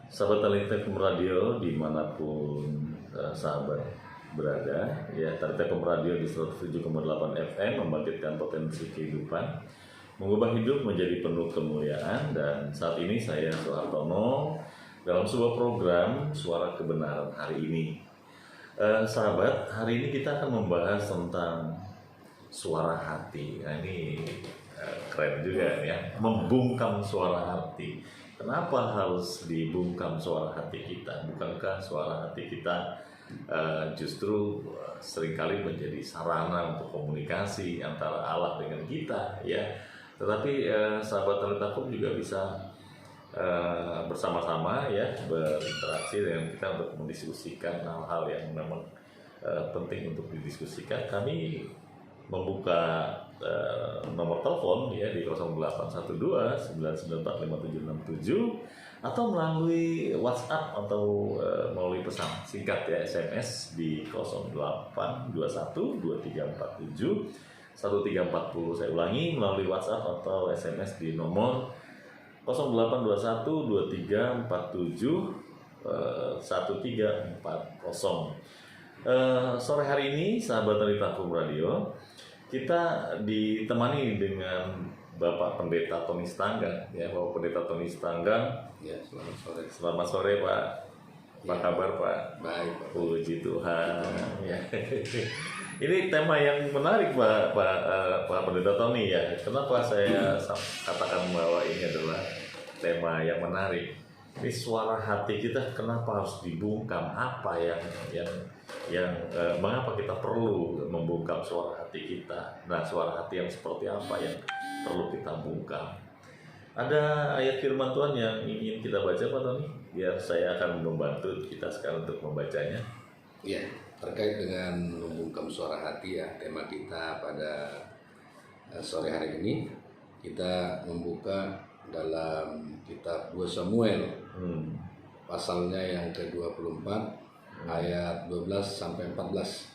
Sahabat Talitekum Radio dimanapun sahabat berada, ya Talitekum Radio di 107,8 FM membangkitkan potensi kehidupan, mengubah hidup menjadi penuh kemuliaan. Dan saat ini saya Soehartono dalam sebuah program Suara Kebenaran hari ini. Sahabat, hari ini kita akan membahas tentang suara hati. Nah, ini keren juga ya, membungkam suara hati. Kenapa harus dibungkam suara hati kita? Bukankah suara hati kita justru seringkali menjadi sarana untuk komunikasi antara Allah dengan kita, ya? Tetapi sahabat Talitakum juga bisa bersama-sama ya berinteraksi dengan kita untuk mendiskusikan hal-hal yang memang penting untuk didiskusikan. Kami membuka nomor telepon ya di 0812 9945767 atau melalui WhatsApp atau melalui pesan singkat ya SMS di 0821 2347 1340. Saya ulangi, melalui WhatsApp atau SMS di nomor 0821 2347 1340. Sore hari ini sahabat Talitakum Radio, kita ditemani dengan Bapak Pendeta Tony Stanggang, ya Bapak Pendeta Tony Stanggang. Ya, selamat sore. Selamat sore Pak. Apa kabar Pak? Baik Pak. Puji Tuhan. Ya. Ini tema yang menarik Pak Pendeta Tony ya. Kenapa saya katakan bahwa ini adalah tema yang menarik? Ini suara hati kita kenapa harus dibungkam? Apa yang mengapa kita perlu membungkam suara hati kita? Nah, suara hati yang seperti apa yang perlu kita bungkam? Ada ayat firman Tuhan yang ingin kita baca Pak Tony? Biar saya akan membantu kita sekarang untuk membacanya. Ya, terkait dengan membungkam suara hati ya, tema kita pada sore hari ini, kita membuka dalam kitab 2 Samuel pasalnya yang ke-24 ayat 12 sampai 14.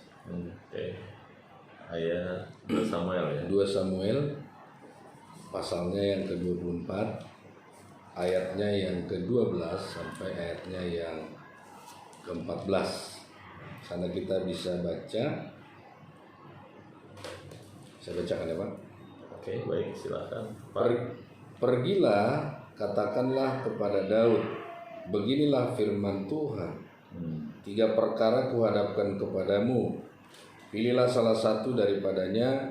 Ayat 2 Samuel ya. 2 Samuel pasalnya yang ke-24 ayatnya yang ke-12 sampai ayatnya yang ke-14. Sana kita bisa baca. Saya bacakan ya Pak. Oke, baik, silakan Pak. Pergilah, katakanlah kepada Daud, beginilah firman Tuhan. 3 perkara kuhadapkan kepadamu, pilihlah salah satu daripadanya,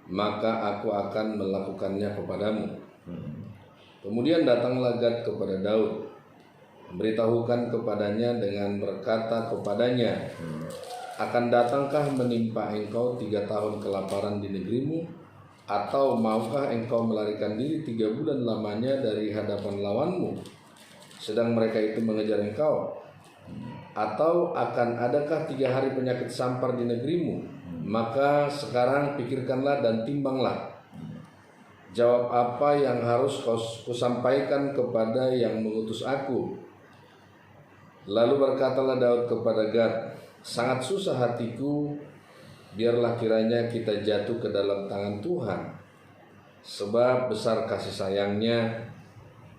maka aku akan melakukannya kepadamu. Kemudian datanglah Gad kepada Daud, beritahukan kepadanya dengan berkata kepadanya, akan datangkah menimpa engkau 3 tahun kelaparan di negerimu? Atau maukah engkau melarikan diri 3 bulan lamanya dari hadapan lawanmu, sedang mereka itu mengejar engkau? Atau akan adakah 3 hari penyakit sampar di negerimu? Maka sekarang pikirkanlah dan timbanglah. Jawab apa yang harus kusampaikan kepada yang mengutus aku. Lalu berkatalah Daud kepada Gad, sangat susah hatiku, biarlah kiranya kita jatuh ke dalam tangan Tuhan, sebab besar kasih sayangnya,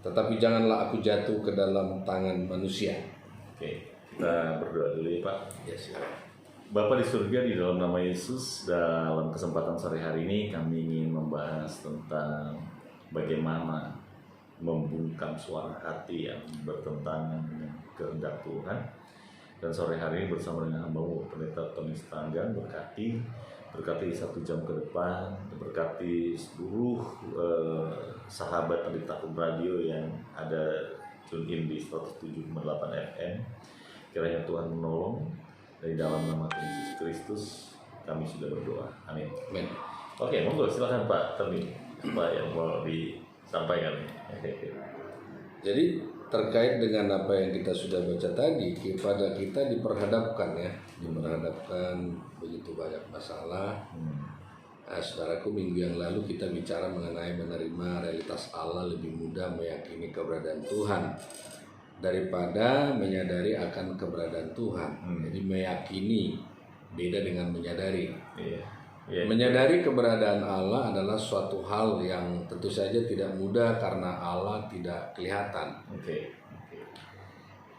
tetapi janganlah aku jatuh ke dalam tangan manusia. Oke, kita berdoa dulu ya Pak. Ya, silakan. Bapa di surga, di dalam nama Yesus, dalam kesempatan sore hari ini kami ingin membahas tentang bagaimana membungkam suara hati yang bertentangan dengan kehendak Tuhan. Dan sore hari ini bersama dengan hamba-Mu Pendeta Tony Stanggang, berkati 1 jam ke depan, berkati seluruh sahabat Talitakum Radio yang ada tune in di 107,8 FM. Kiranya Tuhan menolong. Dari dalam nama Tuhan Yesus Kristus kami sudah berdoa. Amin. Amin. Oke, monggo silakan Pak Tony, apa yang mau disampaikan. Jadi terkait dengan apa yang kita sudah baca tadi, kepada kita diperhadapkan begitu banyak masalah. Nah, saudaraku, minggu yang lalu kita bicara mengenai menerima realitas Allah lebih mudah meyakini keberadaan Tuhan daripada menyadari akan keberadaan Tuhan. Jadi meyakini beda dengan menyadari. Menyadari keberadaan Allah adalah suatu hal yang tentu saja tidak mudah karena Allah tidak kelihatan.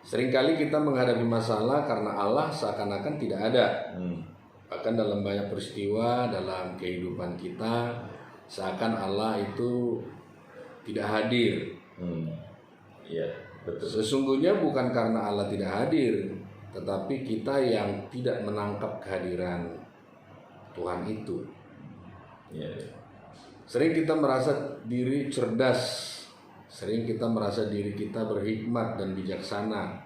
Seringkali kita menghadapi masalah karena Allah seakan-akan tidak ada. Bahkan dalam banyak peristiwa dalam kehidupan kita, seakan Allah itu tidak hadir. Iya, betul. Sesungguhnya bukan karena Allah tidak hadir, tetapi kita yang tidak menangkap kehadiran Tuhan itu. Iya. Sering kita merasa diri cerdas, sering kita merasa diri kita berhikmat dan bijaksana,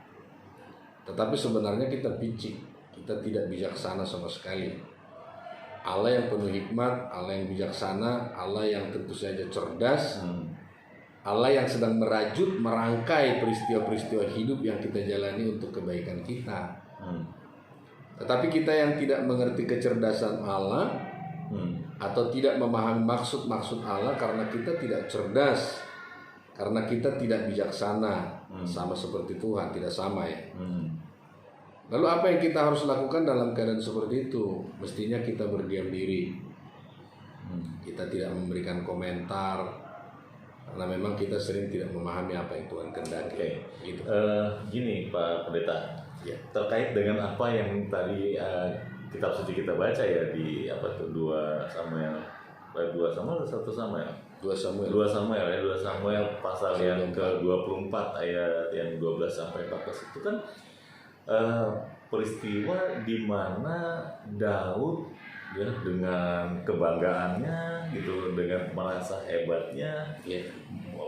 tetapi sebenarnya kita picik, kita tidak bijaksana sama sekali. Allah yang penuh hikmat, Allah yang bijaksana, Allah yang tentu saja cerdas, Allah yang sedang merangkai peristiwa-peristiwa hidup yang kita jalani untuk kebaikan kita. Tetapi kita yang tidak mengerti kecerdasan Allah atau tidak memahami maksud-maksud Allah karena kita tidak cerdas, karena kita tidak bijaksana, sama seperti Tuhan, tidak sama ya. Lalu apa yang kita harus lakukan dalam keadaan seperti itu? Mestinya kita berdiam diri, kita tidak memberikan komentar, karena memang kita sering tidak memahami apa yang Tuhan kehendaki. Gitu. Gini Pak Pendeta, Ya. terkait dengan apa yang tadi kitab suci kita baca ya di 2 Samuel 1 Samuel 2 Samuel 2 Samuel ya, 2 Samuel pasal yang ke-24 ayat yang 12 sampai 14 itu kan peristiwa di mana Daud ya dengan kebanggaannya gitu, dengan merasa hebatnya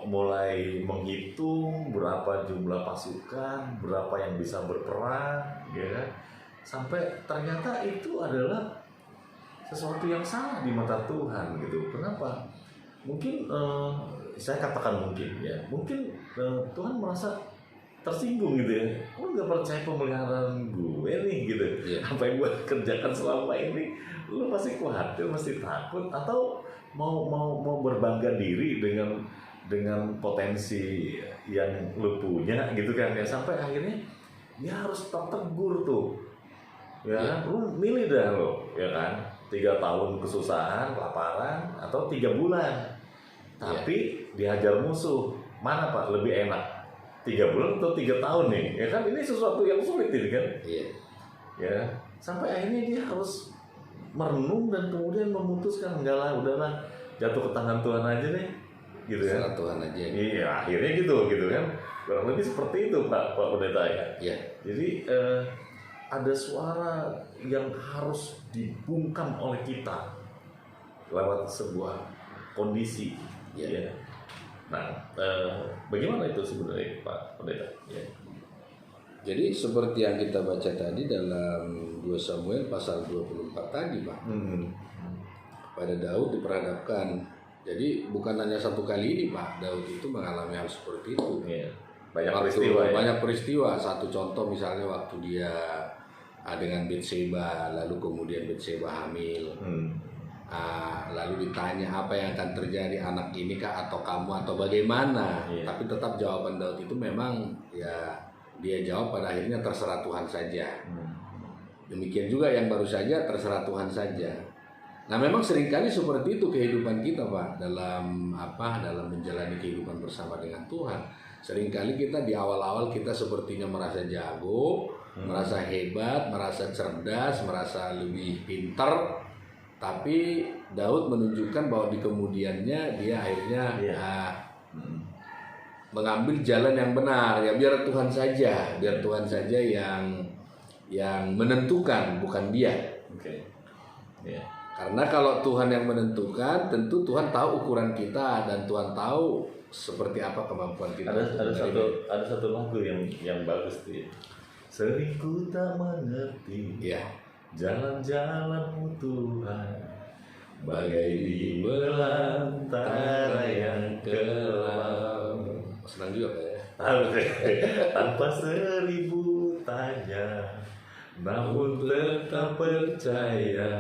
mulai menghitung berapa jumlah pasukan, berapa yang bisa berperang ya kan? Sampai ternyata itu adalah sesuatu yang salah di mata Tuhan gitu. Kenapa? Mungkin saya katakan mungkin ya, mungkin Tuhan merasa tersinggung gitu ya. Lu nggak percaya pemeliharaan gue nih gitu. Apa yang gue kerjakan selama ini, lu pasti khawatir, pasti takut, atau mau berbangga diri dengan potensi yang lu punya gitu kan ya. Sampai akhirnya dia harus tertegur tuh. Ya, lu milih dah lo, ya kan? 3 tahun kesusahan, kelaparan, atau 3 bulan. Tapi dihajar musuh, mana Pak lebih enak? 3 bulan atau 3 tahun nih? Ya kan ini sesuatu yang sulit ini kan? Ya, sampai akhirnya dia harus merenung dan kemudian memutuskan enggak lah, udahlah jatuh ke tangan Tuhan aja deh, gitu ya. Tuhan aja. Iya, akhirnya gitu kan? Kurang lebih seperti itu Pak Pendeta ya. Jadi ada suara yang harus dibungkam oleh kita lewat sebuah kondisi. Ya. Nah, bagaimana itu sebenarnya Pak Pendeta? Ya. Jadi seperti yang kita baca tadi dalam 2 Samuel pasal 24 tadi Pak, pada Daud diperhadapkan. Jadi bukan hanya satu kali ini Pak, Daud itu mengalami hal seperti itu. Banyak peristiwa. Satu contoh misalnya waktu dia dengan Bathsheba, lalu kemudian Bathsheba hamil. Lalu ditanya apa yang akan terjadi, anak ini kah atau kamu atau bagaimana? Tapi tetap jawaban Daud itu memang ya dia jawab pada akhirnya terserah Tuhan saja. Demikian juga yang baru saja terserah Tuhan saja. Nah memang seringkali seperti itu kehidupan kita Pak dalam menjalani kehidupan bersama dengan Tuhan. Seringkali kita di awal-awal kita sepertinya merasa jago, merasa hebat, merasa cerdas, merasa lebih pintar. Tapi Daud menunjukkan bahwa di kemudiannya dia akhirnya mengambil jalan yang benar. Ya biar Tuhan saja yang menentukan, bukan dia. Karena kalau Tuhan yang menentukan, tentu Tuhan tahu ukuran kita dan Tuhan tahu seperti apa kemampuan kita. Ada satu lagu yang bagus tuh ya. Sering ku tak mengerti jalan-jalanmu Tuhan, bagai di belantara yang kelam. Senang juga Pak ya. Tanpa 1000 tanya, namun tetap percaya.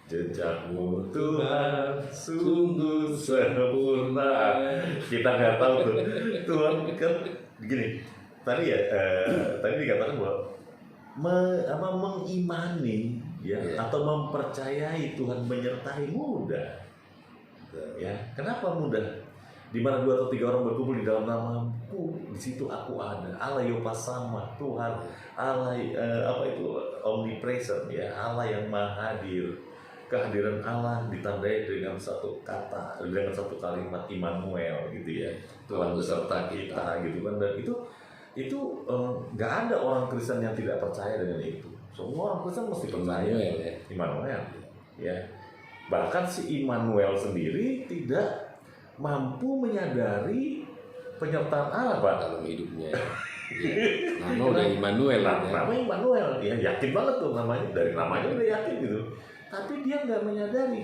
Jejakmu Tuhan sungguh sempurna. Kita nggak tahu tuh Tuhan kan begini. Tadi dikatakan bahwa mengimani atau mempercayai Tuhan menyertai mudah. Ya, kenapa mudah? Di mana 2 atau 3 orang berkumpul di dalam namaku, di situ aku ada. Allah Yopasama, Tuhan, Allah omnipresent ya, Allah yang maha hadir. Kehadiran Allah ditandai dengan satu kata, dengan satu kalimat Immanuel gitu ya. Tuhan beserta kita gitu kan. Dan itu nggak ada orang Kristen yang tidak percaya dengan itu. Semua orang Kristen mesti percaya Immanuel ya. Bahkan si Immanuel sendiri tidak mampu menyadari penyertaan Allah Pak dalam hidupnya. Nama udah Immanuel ya. Nama Immanuel, ya yakin banget tuh namanya, dari namanya udah yakin gitu. Tapi dia nggak menyadari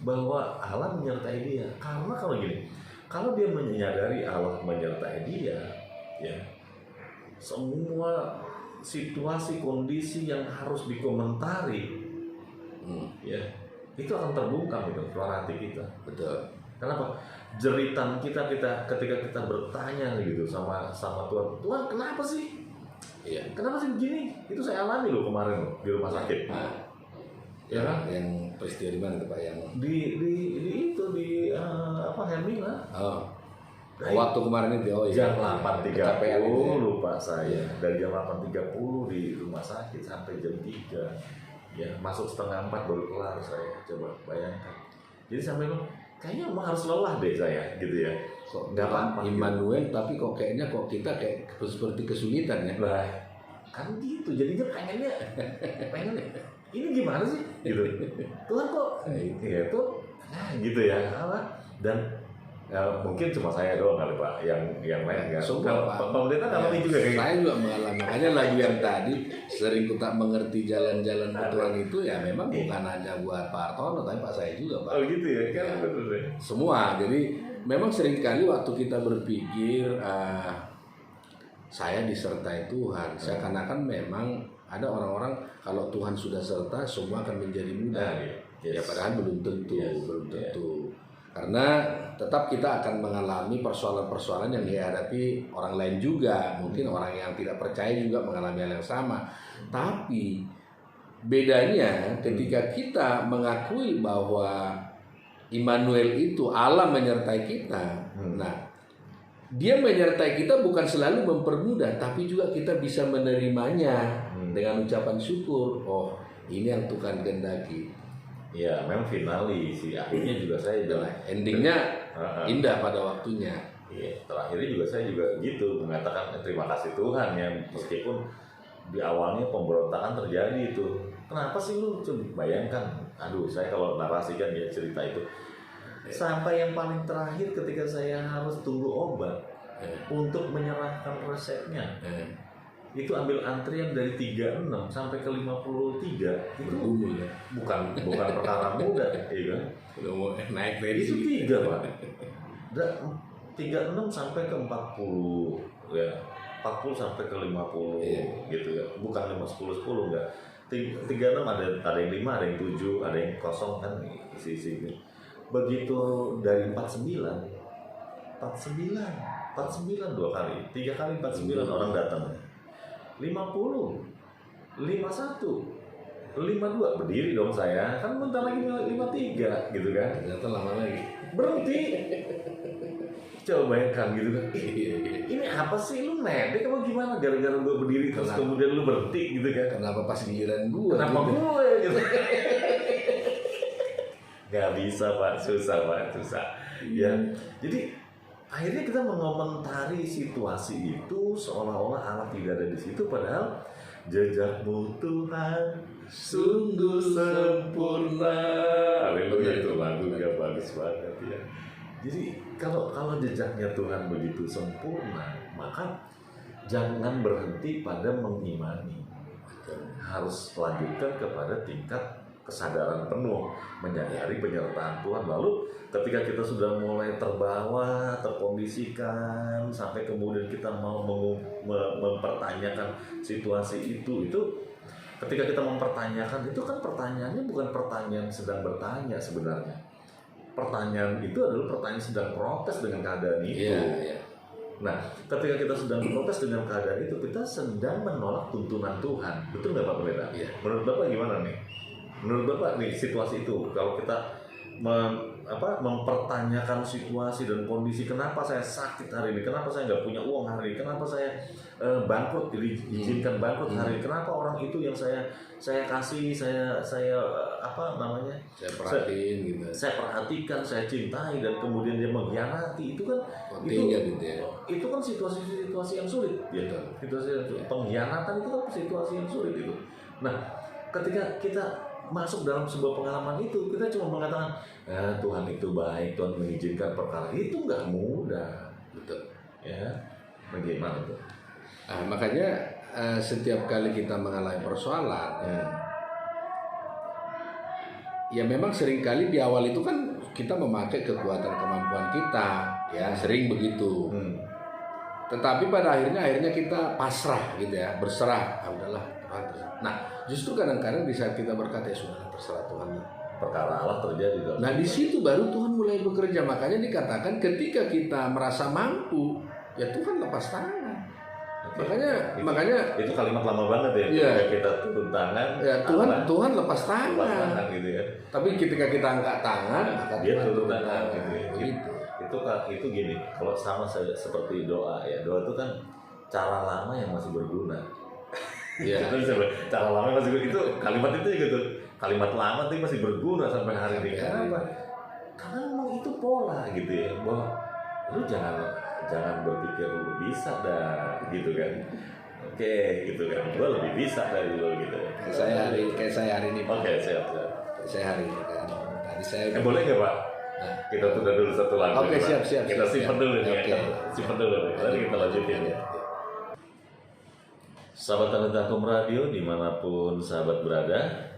bahwa Allah menyertai dia. Karena kalau dia menyadari Allah menyertai dia, ya semua situasi kondisi yang harus dikomentari, ya itu akan terbungkam itu suara hati kita. Betul. Kenapa? Jeritan kita ketika kita bertanya gitu sama Tuhan, Tuhan kenapa sih? Iya. Kenapa sih begini? Itu saya alami loh kemarin loh, di rumah sakit. Ya kan? Yang peristiwa di mana tuh Pak? Yang di Hermina. Waktu kemarin itu jam 8.30 lupa saya. Iya. Dari jam 8.30 di rumah sakit sampai jam 3. Ya, masuk 3:30 baru kelar saya. Coba bayangkan. Jadi sampai kayaknya emang harus lelah deh saya gitu ya. Kok nggak apa-apa Immanuel gitu. Tapi kok kayaknya kita kayak seperti kesulitan ya. Nah, kan gitu. Jadinya pengennya ini gimana sih gitu. Tuhan kok ya tuh gitu ya apa dan mungkin cuma saya doang kali Pak yang lain nggak. Pak Pendeta ngalami juga kayak saya juga mengalami. Makanya lagu yang tadi sering kita mengerti jalan-jalan Tuhan itu ya memang bukan hanya buat Pak Hartono tapi Pak saya juga Pak. Oh gitu ya kan ya, betul ya. Semua. Jadi memang seringkali waktu kita berpikir saya disertai Tuhan, seakan-akan memang ada orang-orang kalau Tuhan sudah serta semua akan menjadi mudah. Ya padahal belum tentu, Karena tetap kita akan mengalami persoalan-persoalan yang dihadapi orang lain juga. Mungkin orang yang tidak percaya juga mengalami hal yang sama. Tapi bedanya ketika kita mengakui bahwa Immanuel itu Allah menyertai kita. Nah, Dia menyertai kita bukan selalu mempermudah, tapi juga kita bisa menerimanya dengan ucapan syukur. Oh, ini yang Tuhan kehendaki. Ya, memang finali sih. Akhirnya juga saya bilang endingnya indah pada waktunya. Iya, terakhirnya juga saya juga gitu mengatakan terima kasih Tuhan ya, meskipun di awalnya pemberontakan terjadi itu. Kenapa sih lu? Bayangkan, aduh saya kalau narasikan ya cerita itu. Sampai yang paling terakhir ketika saya harus tunggu obat untuk menyerahkan resepnya. Itu ambil antrian dari 36 sampai ke 53 itu ya. bukan perkara mudah ya kan. Udah mau naik dari itu 3 Pak. 36 sampai ke 40 ya. 40 sampai ke 50 gitu ya. Bukan 10 enggak. 36 ada yang 5, ada yang 7, ada yang kosong kan sisi ini. Begitu dari 49 2 kali, 3 kali 49 orang datang. 50, 51, 52 berdiri dong saya, kan bentar lagi 53 gitu kan. Ternyata lama lagi berhenti. Coba bayangkan gitu kan. Ini apa sih, lu medek apa gimana gara-gara gue berdiri terus kemudian lu berhenti gitu kan. Kenapa pas giliran gue? Kenapa gitu? Gue gitu. Gak bisa Pak, susah. Ya, jadi akhirnya kita mengomentari situasi itu seolah-olah Allah tidak ada di situ, padahal jejakmu Tuhan sungguh sempurna. Haleluya, itu lagunya bagus banget ya. Jadi kalau jejaknya Tuhan begitu sempurna, maka jangan berhenti pada mengimani, harus lanjutkan kepada tingkat kesadaran penuh, menyadari penyertaan Tuhan. Lalu ketika kita sudah mulai terbawa, terkondisikan, sampai kemudian kita mau mempertanyakan situasi itu ketika kita mempertanyakan itu kan pertanyaannya bukan pertanyaan sedang bertanya sebenarnya. Pertanyaan itu adalah pertanyaan sedang protes dengan keadaan itu. Iya. Nah, ketika kita sedang protes dengan keadaan itu, kita sedang menolak tuntunan Tuhan. Betul nggak Pak Pendeta? Iya. Menurut Bapak gimana nih? Menurut Bapak nih situasi itu, kalau kita mempertanyakan situasi dan kondisi, kenapa saya sakit hari ini, kenapa saya nggak punya uang hari ini, kenapa saya bangkrut, diizinkan bangkrut hari ini, kenapa orang itu yang saya kasih, saya Saya perhatiin gitu. saya perhatikan, saya cintai, dan kemudian dia mengkhianati. Itu kan Gitu ya. itu kan situasi yang sulit ya. Pengkhianatan itu kan situasi yang sulit itu. Nah, ketika kita masuk dalam sebuah pengalaman itu, kita cuma mengatakan Tuhan itu baik, Tuhan mengizinkan perkara itu, nggak mudah. Betul. Ya, bagaimana itu? Makanya setiap kali kita mengalami persoalan, ya memang seringkali di awal itu kan kita memakai kekuatan kemampuan kita, ya sering begitu. Tetapi pada akhirnya kita pasrah gitu ya, berserah. Udahlah, Tuhan terserah. Nah, justru kadang-kadang di saat kita berkata ya sudahlah, terserah Tuhan. Perkara Allah terjadi dalam. Nah, di situ baru Tuhan mulai bekerja. Makanya dikatakan ketika kita merasa mampu, ya Tuhan lepas tangan. Makanya itu kalimat lama banget ya. Iya. Ketika kita turun tangan, ya Tuhan lepas tangan. Gitu ya. Tapi ketika kita angkat tangan, maka Dia Tuhan turun tangan gitu ya. Begitu. Itu gini, kalau sama saya seperti doa ya, doa itu kan cara lama yang masih berguna. Iya. Cara lama yang masih berguna, itu kalimat itu gitu, kalimat lama itu masih berguna sampai hari ini. Kenapa? Karena memang itu pola gitu ya, bahwa lu jangan berpikir lu bisa dah gitu kan. Oke, gitu kan, gua lebih bisa dari lu gitu. Kayak saya hari ini. Oke, siap. Saya hari ini kan. Tadi saya boleh nggak Pak? Kita tunda dulu satu lagu. Oke, siap. Kita simpen dulu nih. Oke. Simpen dulu nih. Lalu kita lanjutin ya. Sahabat Tanitakum Radio dimanapun sahabat berada,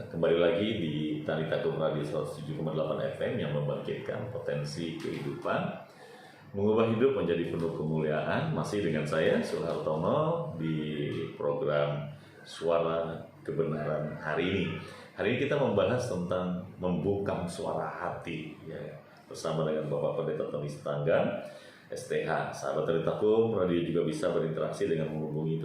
kembali lagi di Tanitakum Radio 107,8 FM yang membangkitkan potensi kehidupan, mengubah hidup menjadi penuh kemuliaan. Masih dengan saya Suhartono di program Suara Kebenaran hari ini. Hari ini kita membahas tentang membungkam suara hati ya, bersama dengan Bapak Pendeta Tony Sitanggang, STH. Sahabat Tanitakum Radio juga bisa berinteraksi dengan menghubungi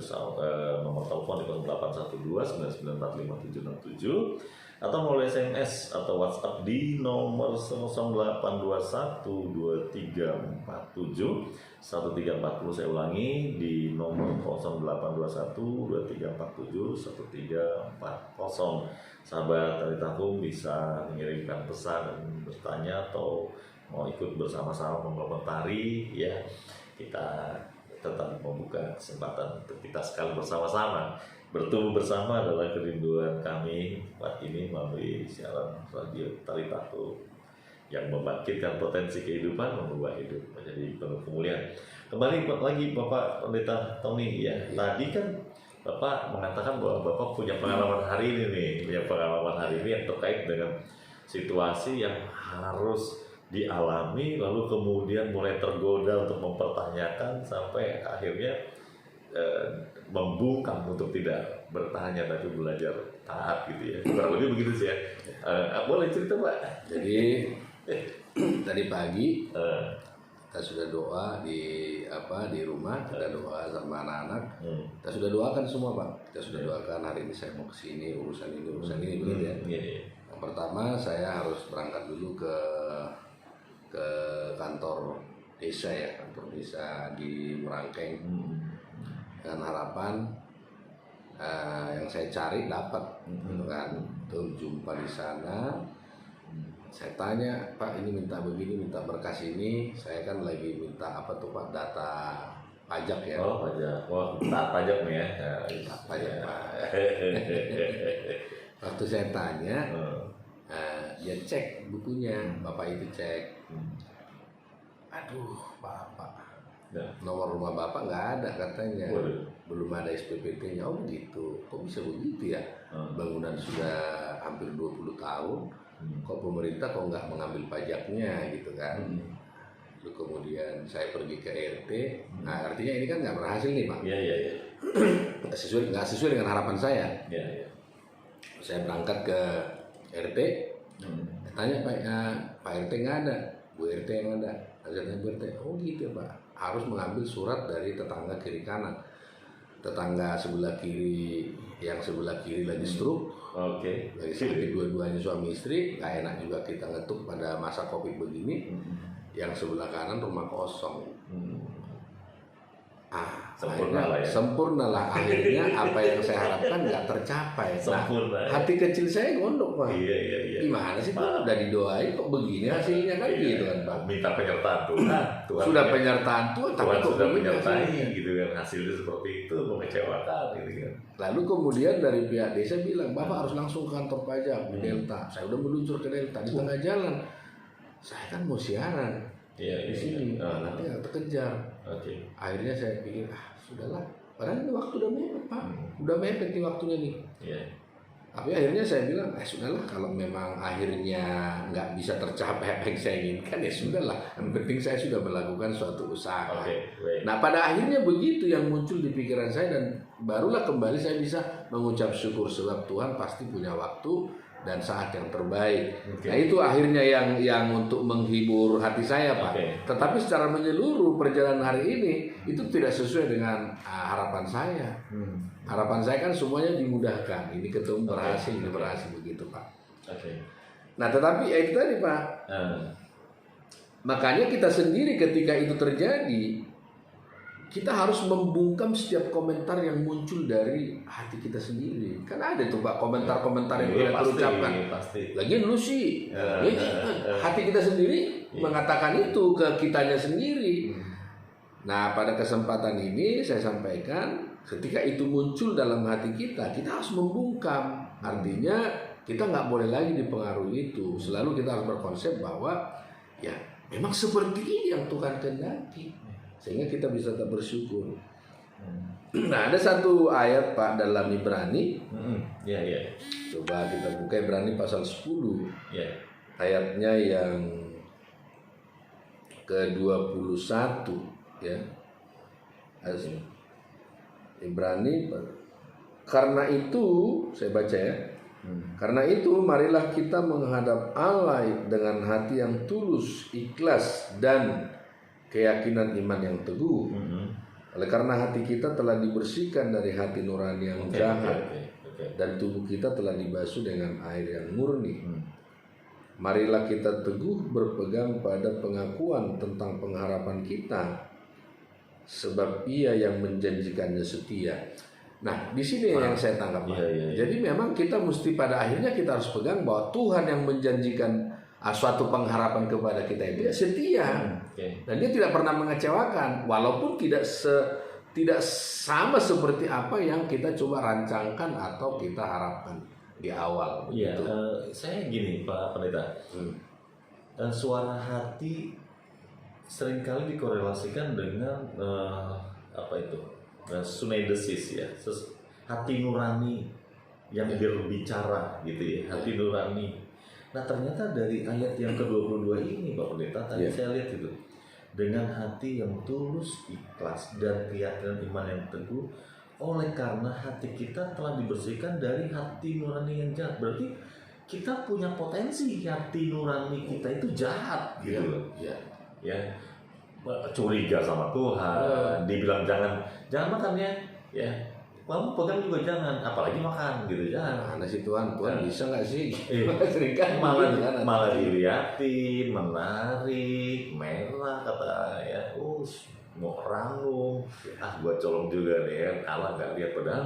nomor telepon di 0812 9945 767 atau melalui SMS atau WhatsApp di nomor 08212347 1340. Saya ulangi di nomor 08212347 1340. Sahabat Tanitakum bisa mengirimkan pesan dan bertanya atau mau ikut bersama-sama mengomentari ya. Kita tetap membuka kesempatan untuk kita sekali bersama-sama. Bertumbuh bersama adalah kerinduan kami saat ini melalui siaran radio Tanitakum yang membangkitkan potensi kehidupan, mengubah hidup menjadi penuh kemuliaan. Kembali lagi Bapak Pendeta Tony ya. Tadi kan Bapak mengatakan bahwa Bapak punya pengalaman hari ini yang terkait dengan situasi yang harus dialami, lalu kemudian mulai tergoda untuk mempertanyakan sampai akhirnya membungkam untuk tidak bertanya tapi belajar taat gitu ya. Kurang lebih begitu sih ya. Boleh cerita Pak? Jadi tadi pagi kita sudah doa di rumah, kita doa sama anak-anak. Kita sudah doakan semua Pak. Kita sudah doakan hari ini saya mau kesini, urusan ini begitu ya. Yang pertama saya harus berangkat dulu ke kantor desa ya, kantor desa di Merangkeng dengan harapan yang saya cari dapat, gitu kan. Tuh jumpa di sana. Saya tanya, Pak ini minta begini, minta berkas ini. Saya kan lagi minta apa tuh Pak, data pajak ya. Oh pajak, taat pajak nih ya. Taat pajak Pak. Waktu saya tanya, dia cek bukunya, Bapak itu cek. Aduh Bapak, nomor rumah Bapak nggak ada katanya. Belum ada SPPT-nya. Oh begitu, kok bisa begitu ya? Bangunan sudah hampir 20 tahun. Kok pemerintah nggak mengambil pajaknya gitu kan. Lalu kemudian saya pergi ke RT. Nah artinya ini kan nggak berhasil nih Pak. Iya. Nggak sesuai dengan harapan saya. Iya. Saya berangkat ke RT. Tanya Pak RT nggak ada, Bu RT yang ada. Tanya Bu RT, oh gitu ya Pak. Harus mengambil surat dari tetangga kiri kanan. tetangga sebelah kiri, yang sebelah kiri lagi stroke, Oke. lagi sakit dua-duanya suami istri, gak enak juga kita ngetuk pada masa Covid begini. Yang sebelah kanan rumah kosong. Sempurnalah akhirnya apa yang saya harapkan nggak tercapai. Sempurna, ya. Hati kecil saya gondok, Pak. Iya. Gimana sih Pak? Udah didoain kok begini hasilnya kan gitu kan, Pak. Minta penyertaan Tuhan. Sudah penyertaan Tuhan, tapi Tuhan kok sudah begini menyertai hasilnya? gitu kan, hasilnya seperti itu mengecewakan gitu kan. Lalu kemudian dari pihak desa bilang, Bapak harus langsung ke kantor pajak di Delta. Saya udah meluncur ke Delta di tengah jalan. Saya kan mau siaran di sini, nanti nggak terkejar. Oke. Akhirnya saya pikir, sudahlah. Padahal ini waktu udah mepet, Pak. Udah mepet nih waktunya nih. Iya. Tapi akhirnya saya bilang, sudahlah, kalau memang akhirnya nggak bisa tercapai apa yang saya inginkan, ya sudahlah. Yang penting saya sudah melakukan suatu usaha. Oke, baik. Nah, pada akhirnya begitu yang muncul di pikiran saya, dan barulah kembali saya bisa mengucap syukur sebab Tuhan pasti punya waktu dan saat yang terbaik. Oke. Nah, itu akhirnya yang untuk menghibur hati saya, Pak. Oke. Tetapi secara menyeluruh perjalanan hari ini itu tidak sesuai dengan harapan saya. Harapan saya kan semuanya dimudahkan. Ini ketemu berhasil, ini berhasil begitu, Pak. Oke. Nah, tetapi ya itu tadi, Pak. Makanya kita sendiri ketika itu terjadi, kita harus membungkam setiap komentar yang muncul dari hati kita sendiri. Kan ada tuh Pak komentar-komentar yang tidak terucapkan. Pasti. Lagian lu sih, hati kita sendiri mengatakan itu ke kitanya sendiri. Nah, pada kesempatan ini saya sampaikan, ketika itu muncul dalam hati kita harus membungkam. Artinya kita nggak boleh lagi dipengaruhi itu. Selalu kita harus berkonsep bahwa ya memang seperti ini yang Tuhan kehendaki, sehingga kita bisa tetap bersyukur. Nah, ada satu ayat Pak dalam Ibrani. Iya. Coba kita buka Ibrani pasal 10. Iya. Ayatnya yang ke-21 ya. Ibrani, karena itu saya baca ya. Karena itu marilah kita menghadap Allah dengan hati yang tulus, ikhlas dan keyakinan iman yang teguh. Oleh karena hati kita telah dibersihkan dari hati nurani yang jahat, dan tubuh kita telah dibasuh dengan air yang murni. Marilah kita teguh berpegang pada pengakuan tentang pengharapan kita, sebab Ia yang menjanjikannya setia. Nah, di sini yang saya tangkap. Iya. Jadi memang kita mesti pada akhirnya kita harus pegang bahwa Tuhan yang menjanjikan suatu pengharapan kepada kita itu setia. Dan Dia tidak pernah mengecewakan, walaupun tidak sama seperti apa yang kita coba rancangkan atau kita harapkan di awal. Iya, saya gini Pak Pendeta, suara hati seringkali dikorelasikan dengan sunaidesis ya, hati nurani yang berbicara gitu ya, hati nurani. Nah, ternyata dari ayat yang ke-22 ini Pak Pendeta tadi saya lihat itu, dengan hati yang tulus, ikhlas dan keyakinan iman yang teguh, oleh karena hati kita telah dibersihkan dari hati nurani yang jahat. Berarti kita punya potensi hati nurani kita itu jahat gitu loh. Ya. Curiga sama Tuhan, dibilang jangan makan ya. Kamu pegang juga jangan, apalagi makan gitu, jangan. Mana sih Tuhan bisa nggak sih? Malah diliatin, menarik, merah kata ya, mau rangung, gua colong juga nih ya. Allah nggak lihat, padahal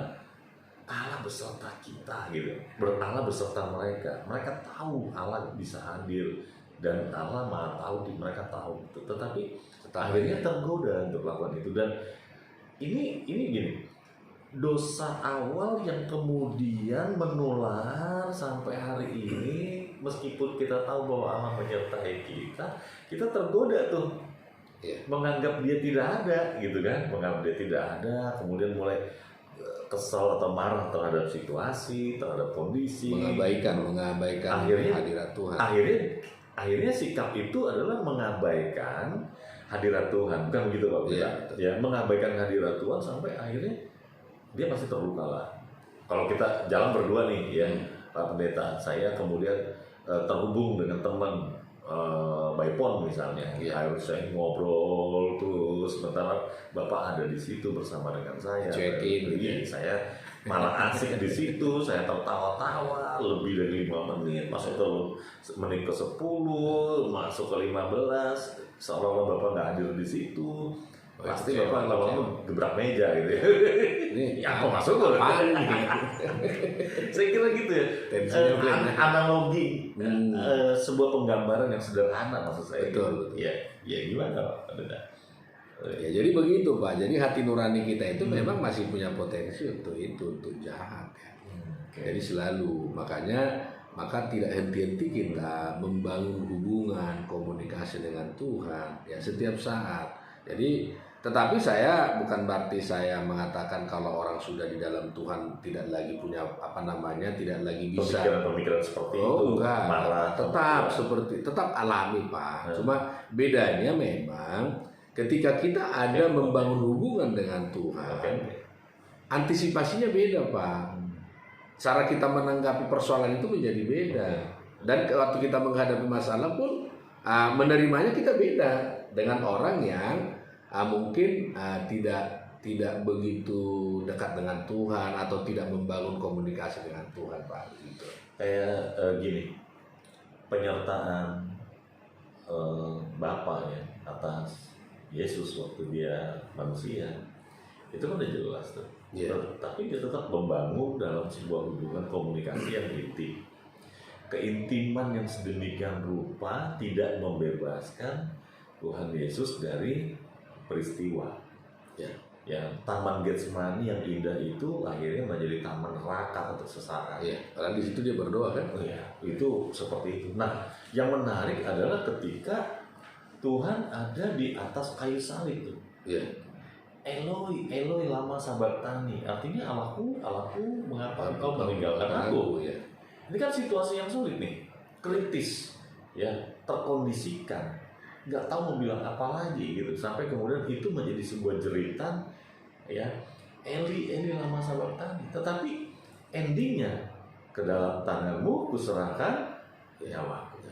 Allah beserta kita gitu. Allah beserta mereka tahu Allah bisa hadir dan Allah maha tahu, mereka tahu. Tetapi akhirnya tergoda untuk melakukan itu. Dan ini gini, dosa awal yang kemudian menular sampai hari ini, meskipun kita tahu bahwa Allah menyertai kita tergoda tuh menganggap dia tidak ada gitu kan, menganggap dia tidak ada, kemudian mulai kesal atau marah terhadap situasi, terhadap kondisi, mengabaikan hadirat Tuhan. Akhirnya sikap itu adalah mengabaikan hadirat Tuhan, bukan begitu Pak? Ya, mengabaikan hadirat Tuhan sampai akhirnya dia pasti terluka lah. Kalau kita jalan berdua nih ya Pak Pendeta, saya kemudian terhubung dengan teman by phone misalnya, harus saya ngobrol terus, sementara Bapak ada di situ bersama dengan saya. Check-in, saya malah asik di situ, saya tertawa-tawa lebih dari 5 menit, masuk ke menit ke 10, masuk ke 15, seolah-olah Bapak nggak hadir di situ. Pasti Bapak lama-lama gebrak meja gitu ya. Ini Ya apa masuk loh? Saya kira gitu ya. Analogi sebuah penggambaran yang sederhana maksud saya. Betul. Ya gimana Pak? Ya jadi begitu Pak. Jadi hati nurani kita itu memang masih punya potensi untuk itu, untuk jahat ya. Jadi selalu maka tidak henti-henti kita membangun hubungan komunikasi dengan Tuhan ya setiap saat. Jadi tetapi saya bukan berarti saya mengatakan kalau orang sudah di dalam Tuhan tidak lagi punya tidak lagi bisa pemikiran seperti itu. Enggak, marah, tetap alami Pak. Cuma bedanya memang ketika kita ada membangun hubungan dengan Tuhan, antisipasinya beda Pak. Cara kita menanggapi persoalan itu menjadi beda. Dan waktu kita menghadapi masalah pun menerimanya kita beda dengan orang yang mungkin tidak begitu dekat dengan Tuhan atau tidak membangun komunikasi dengan Tuhan Pak. Gitu. Kayak gini, penyertaan Bapa ya atas Yesus waktu dia manusia itu kan udah jelas tuh. Tapi dia tetap membangun dalam sebuah hubungan komunikasi yang intim. Keintiman yang sedemikian rupa tidak membebaskan Tuhan Yesus dari peristiwa. Ya, Taman Getsemani yang indah itu akhirnya menjadi taman neraka untuk sesaat. Karena di situ dia berdoa kan? Itu seperti itu. Nah, yang menarik adalah ketika Tuhan ada di atas kayu salib tuh. Eloi, Eloi lama sabachthani. Artinya Allahku, mengapa engkau meninggalkan aku? Ini kan situasi yang sulit nih, kritis, ya, terkondisikan. Nggak tahu mau bilang apa lagi gitu, sampai kemudian itu menjadi sebuah jeritan, ya, Eli lama sabachthani. Tetapi endingnya ke dalam tanganmu kuserahkan nyawaku.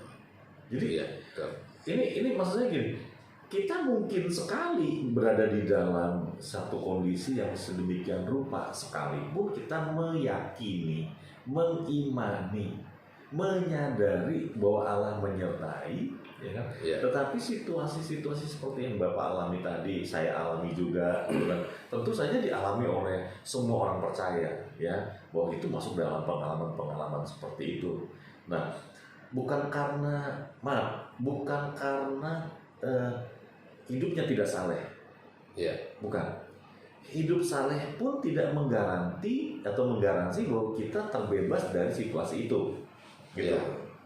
Jadi ini maksudnya gini, kita mungkin sekali berada di dalam satu kondisi yang sedemikian rupa, sekalipun kita meyakini, mengimani, menyadari bahwa Allah menyertai, ya kan? Tetapi situasi-situasi seperti yang Bapak alami tadi, saya alami juga, tentu saja dialami oleh semua orang percaya, ya, bahwa itu masuk dalam pengalaman-pengalaman seperti itu. Nah, bukan karena hidupnya tidak saleh, bukan. Hidup saleh pun tidak menggaransi bahwa kita terbebas dari situasi itu, gitu.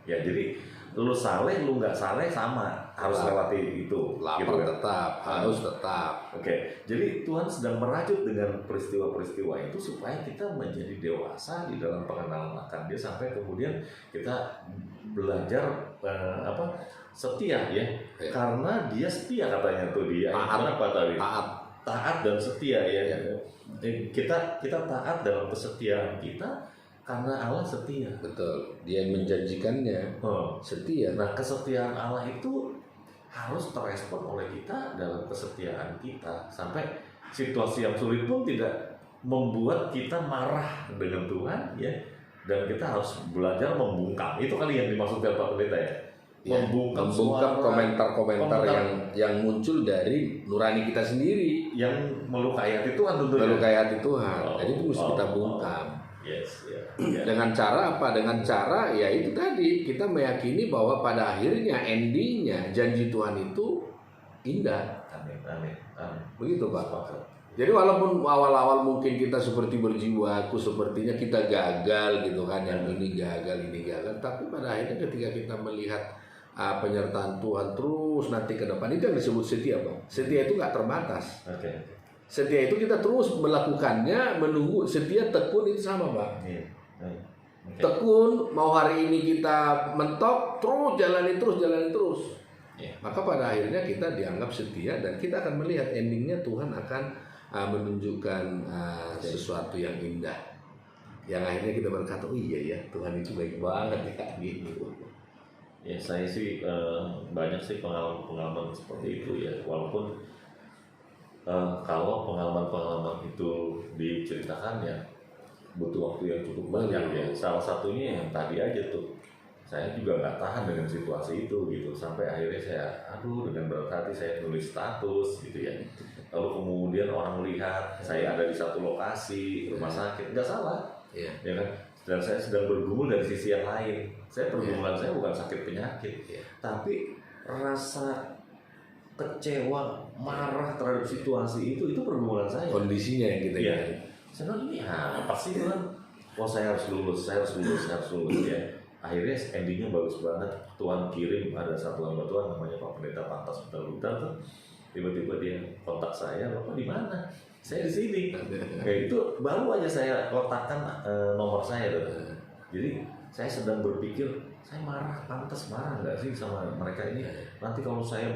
Ya, jadi lu saleh, lu nggak saleh sama, harus lewati itu. Lapar gitu, tetap, harus tetap. Jadi Tuhan sedang merajut dengan peristiwa-peristiwa itu supaya kita menjadi dewasa di dalam pengenalan akan Dia, sampai kemudian kita belajar setia ya. Karena Dia setia katanya tuh di ayat apa tadi? Taat dan setia ya. Kita taat dalam kesetiaan kita karena Allah setia. Betul. Dia yang menjanjikannya setia. Nah, kesetiaan Allah itu harus terespon oleh kita dalam kesetiaan kita, sampai situasi yang sulit pun tidak membuat kita marah dengan Tuhan, ya. Dan kita harus belajar membungkam. Itu kali yang dimaksudkan Pak Pendeta ya. Membungkam komentar-komentar yang muncul dari nurani kita sendiri, yang melukai hati Tuhan tentunya. Melukai hati Tuhan. Jadi itu mesti kita bungkam. Dengan cara apa? Dengan cara ya itu tadi, kita meyakini bahwa pada akhirnya endingnya janji Tuhan itu indah. Amin. Begitu Pak. Jadi walaupun awal-awal mungkin kita seperti berjiwa, sepertinya kita gagal gitu kan, yang ini gagal, tapi pada akhirnya ketika kita melihat penyertaan Tuhan terus nanti ke depan, itu yang disebut setia Pak. Setia itu nggak terbatas. Setia itu kita terus melakukannya, menunggu. Setia, tekun itu sama Pak. Tekun, mau hari ini kita mentok, terus jalani terus. Maka pada akhirnya kita dianggap setia, dan kita akan melihat endingnya Tuhan akan menunjukkan sesuatu yang indah, yang akhirnya kita berkata, oh iya ya, Tuhan itu baik banget ya, gitu. Ya saya sih banyak sih pengalaman-pengalaman seperti itu ya, walaupun kalau pengalaman-pengalaman itu diceritakan ya butuh waktu yang cukup banyak ya. Salah satunya yang tadi aja tuh, saya juga nggak tahan dengan situasi itu gitu, sampai akhirnya saya dengan berat hati saya nulis status gitu ya. Lalu kemudian orang melihat saya ada di satu lokasi rumah sakit, nggak salah ya kan, dan saya sedang bergumul dari sisi yang lain. Saya pergumulan saya bukan sakit penyakit, tapi rasa kecewa, marah terhadap situasi itu pergumulan saya. Kondisinya yang kita lihat. Saya bilang ini apa sih kan? Oh saya harus lulus ya. Akhirnya endingnya bagus banget. Tuhan kirim ada satu hamba Tuhan namanya Pak Pendeta Pantas Butar tuh. Tiba-tiba dia kontak saya, Bapak di mana? Saya di sini. Kayak itu baru aja saya letakkan nomor saya tuh. Jadi saya sedang berpikir, saya pantas marah nggak sih sama mereka ini? Nanti kalau saya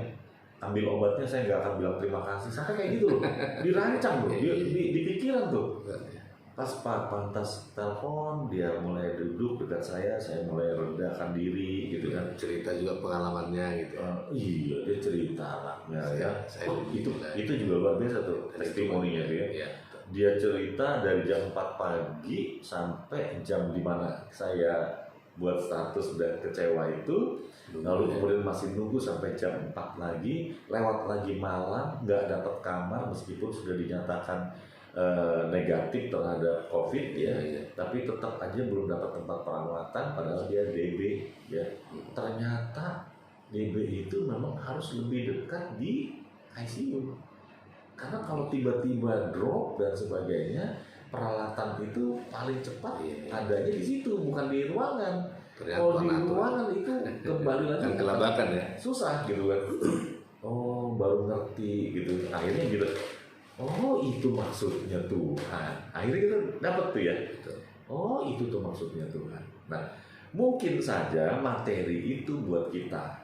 ambil obatnya saya nggak akan bilang terima kasih, sampai kayak gitu loh, dirancang loh, di pikiran tuh. Pas Pak Pantas telepon, dia mulai duduk dekat saya mulai rendahkan diri gitu kan. Cerita juga pengalamannya gitu. Iya, dia cerita anaknya ya. Itu juga luar biasa tuh testimoninya dia. Dia cerita dari jam 4 pagi sampai jam dimana saya buat status dan kecewa itu, lalu kemudian masih nunggu sampai jam 4 lagi, lewat lagi malam, nggak dapat kamar meskipun sudah dinyatakan negatif terhadap COVID ya, tapi tetap aja belum dapat tempat perawatan padahal dia DB ya. Ternyata DB itu memang harus lebih dekat di ICU, karena kalau tiba-tiba drop dan sebagainya, peralatan itu paling cepat adanya di situ, bukan di ruangan. Kalau di ruangan itu kembali lagi kan kelabakan ya, susah gitu kan. Oh baru ngerti gitu, akhirnya gitu. Oh itu maksudnya Tuhan. Akhirnya kita dapat tuh ya. Oh itu tuh maksudnya Tuhan. Nah mungkin saja materi itu buat kita,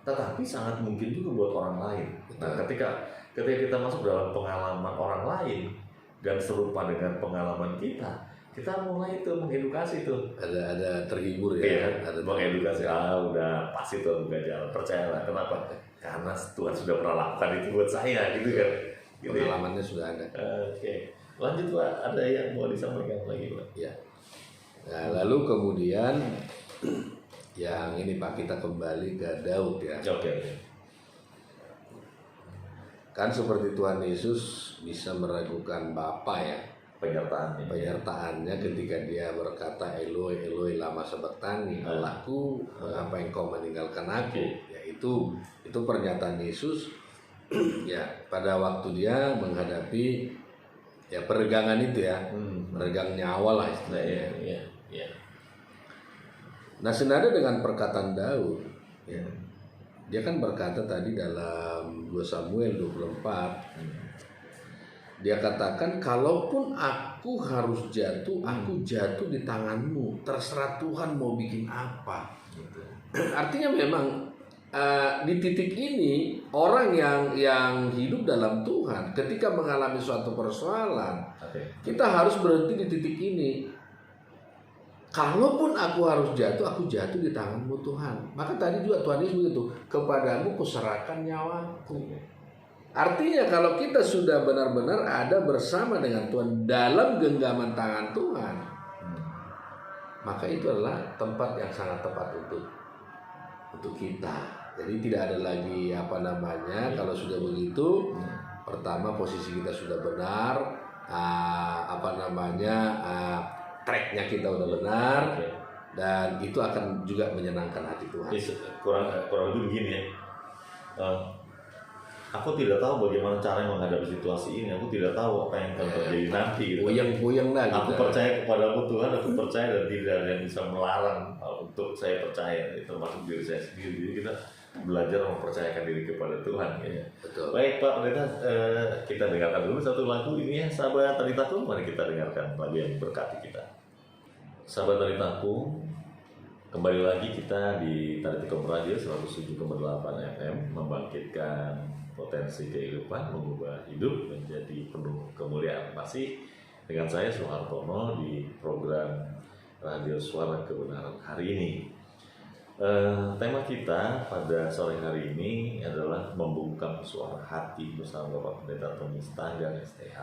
tetapi sangat mungkin juga buat orang lain. Nah ketika kita masuk dalam pengalaman orang lain dan serupa dengan pengalaman kita mulai itu mengedukasi tuh. Ada terhibur ya. Ada mengedukasi. Udah pasti tuh bukan jalan. Percayalah. Kenapa? Karena Tuhan sudah pernah lakukan itu buat saya gitu kan. Pengalamannya sudah ada. Oke. Lanjut Pak, ada yang mau disampaikan lagi Pak? Ya. Nah, lalu kemudian yang ini Pak, kita kembali ke Daud ya. Oke. Kan seperti Tuhan Yesus bisa meragukan Bapa ya, penyertaannya ketika dia berkata Eloi Eloi lama sabachthani, Allahku mengapa engkau meninggalkan aku. Ya itu pernyataan Yesus ya pada waktu dia menghadapi ya peregangan itu ya, meregang nyawa lah istilahnya. Ya. Nah senada dengan perkataan Daud ya, dia kan berkata tadi dalam 2 Samuel 24, dia katakan kalaupun aku harus jatuh, aku jatuh di tanganmu, terserah Tuhan mau bikin apa. Artinya memang di titik ini orang yang hidup dalam Tuhan ketika mengalami suatu persoalan, kita harus berhenti di titik ini. Kalaupun aku harus jatuh, aku jatuh di tanganmu Tuhan. Maka tadi juga Tuhan Yesus begitu, kepadamu kuserahkan nyawaku. Artinya kalau kita sudah benar-benar ada bersama dengan Tuhan dalam genggaman tangan Tuhan, maka itu adalah tempat yang sangat tepat untuk kita. Jadi tidak ada lagi kalau sudah begitu, pertama posisi kita sudah benar, tracknya kita udah benar, dan itu akan juga menyenangkan hati Tuhan. Kurang lebih begini ya. Aku tidak tahu bagaimana cara menghadapi situasi ini. Aku tidak tahu apa yang akan terjadi nanti. Gitu. Puyeng lah. Aku percaya kepadamu Tuhan. Aku percaya dan tidak ada yang bisa melarang untuk saya percaya. Itu termasuk diri saya sendiri. Jadi kita belajar mempercayakan diri kepada Tuhan. Ya. Betul. Baik Pak Pendeta, kita dengarkan dulu satu lagu ini ya. Sahabat Talitaku, mari kita dengarkan lagu yang berkati kita. Sahabat Talitaku, kembali lagi kita di Talitikum Radio 107,8 FM, membangkitkan potensi kehidupan, mengubah hidup menjadi penuh kemuliaan. Masih dengan saya Suhartono di program Radio Suara Kebenaran hari ini. Tema kita pada sore hari ini adalah membungkam suara hati bersama Bapak Pendeta Tony Stanggang STH.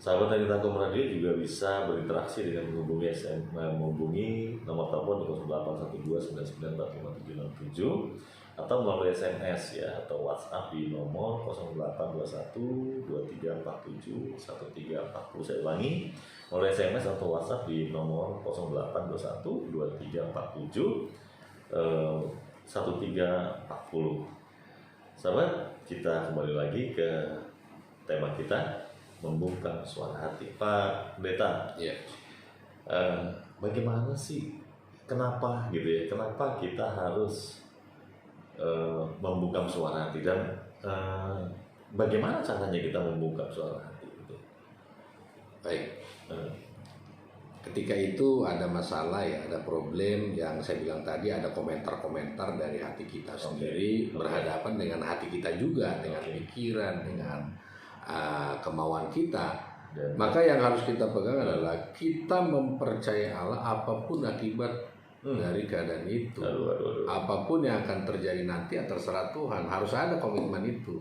Sahabat dari Takum Radio juga bisa berinteraksi dengan menghubungi nomor telepon di 0812994567 atau melalui SMS ya atau WhatsApp di nomor 082123471340. Saya ulangi, melalui SMS atau WhatsApp di nomor 082123471340. Sahabat, kita kembali lagi ke tema kita, membungkam suara hati. Pak Pendeta, Ya. Bagaimana sih, kenapa gitu ya? Kenapa kita harus membungkam suara hati dan bagaimana caranya kita membungkam suara hati? Gitu? Baik. Ketika itu ada masalah ya, ada problem yang saya bilang tadi, ada komentar-komentar dari hati kita sendiri berhadapan dengan hati kita juga, dengan pikiran, dengan kemauan kita. Maka yang harus kita pegang adalah kita mempercayai Allah apapun akibat dari keadaan itu. Apapun yang akan terjadi nanti terserah Tuhan. Harus ada komitmen itu.